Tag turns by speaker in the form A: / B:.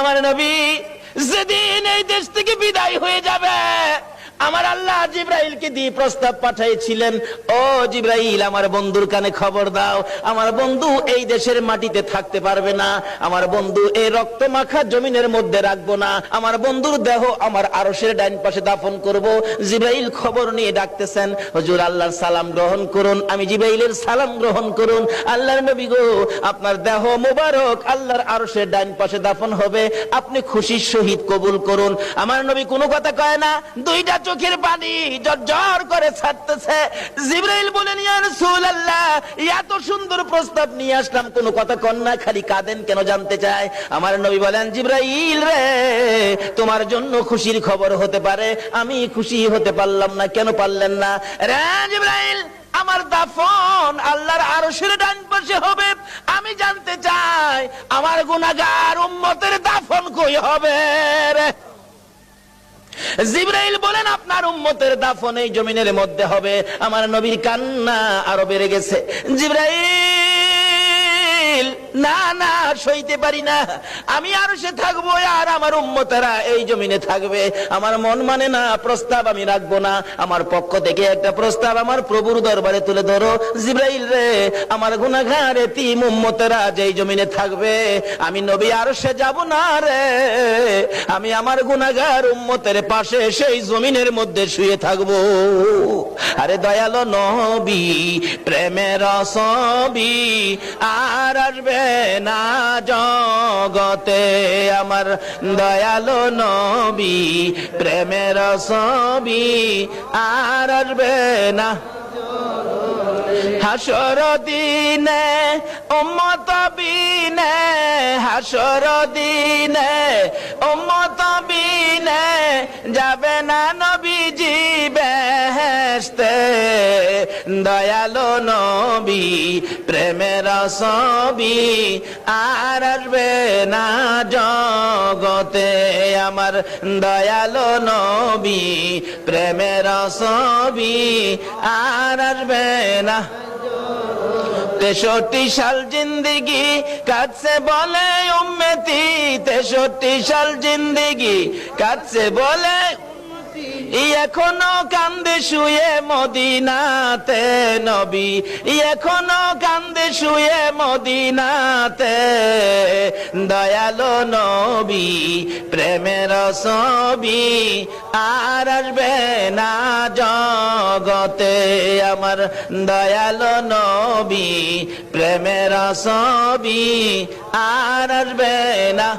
A: আমার নবী যেদিন এই দেশ থেকে বিদায় হয়ে যাবে, আমার আল্লাহ জিবরাইলকে দিয়ে প্রস্তাব পাঠিয়েছিলেন, ও জিবরাইল, আমার বন্ধুর কানে খবর দাও, আমার বন্ধু এই দেশের মাটিতে থাকতে পারবে না, আমার বন্ধু এই রক্ত মাখা জমিনের মধ্যে রাখবো না, আমার বন্ধুর দেহ আমার আরশের ডাইন পাশে দাফন করব। জিবরাইল খবর নিয়ে ডাকতেছেন, হুজুর আল্লাহর সালাম গ্রহণ করুন। আমি জিবরাইলের সালাম গ্রহণ করুন। আল্লাহর নবী গো, আপনার দেহ মোবারক আল্লাহর আরশের ডাইন পাশে দাফন হবে, আপনি খুশির সহিত কবুল করুন। আমার নবী কোনো কথা কয় না, দুইটা চোখের পানি জর্জর করে ছাড়তেছে। জিবরাইল বলেন, ইয়া রাসূলুল্লাহ, এত সুন্দর প্রস্তাব নিয়ে আসলাম, কোনো কথা কন না, খালি কাঁদেন কেন জানতে চায়। আমার নবী বলেন, জিবরাইল রে, তোমার জন্য খুশির খবর হতে পারে, আমি খুশি হতে পারলাম না। কেন পারলেন না? রে জিবরাইল, আমার দাফন আল্লাহর আরশের ডান পাশে হবে, আমি জানতে চাই আমার গুনাহগার উম্মতের দাফন কই হবে রে? জিবরাইল বলেন, আপনার উম্মতের দাফন এই জমিনের মধ্যে হবে। আমার নবীর কান্না আরো বেড়ে গেছে। জিবরাইল, না না, সইতে পারি না, আমি আরশে থাকবো আর আমার উম্মতেরা এই জমিনে থাকবে। আমার মন মানে না, প্রস্তাব আমি রাখবো না। আমার পক্ষ থেকে একটা প্রস্তাব আমার প্রভুর দরবারে তুলে ধরো। জিবরাইল রে, আমার গুনাহগার এতিম উম্মতেরা যেই জমিনে থাকবে, আমি নবী আরশে যাব না রে, আমি আমার গুনাহগার উম্মতের পাশে সেই জমিনের মধ্যে শুয়ে থাকবো। আরে দয়ালো নবী, প্রেমের ছবি আর আসবে না জগতে, আমার দয়ালো নবী, প্রেমের ছবি আর আসবে না। হাসর দিনে উম্মত বিনে, হাসর দিনে উম্মত বিনে যাবে না নবীজি বেহেশতে। দয়ালো নবী, প্রেমের ছবি আর আসবে না জগতে, আমার দয়ালো নবী, প্রেমের ছবি আর আসবে না। 63 সাল জিন্দেগি কাটছে বলে উম্মতি, 63 সাল জিন্দেগি কাটছে বলে, এখনো কান্দে শুয়ে মদিনাতে নবী, এখনো কান্দে শুয়ে মদিনাতে। দয়ালো নবী, প্রেমের ছবি আর আসবে না জগতে, আমার দয়ালো নবী, প্রেমের ছবি আর আসবে না।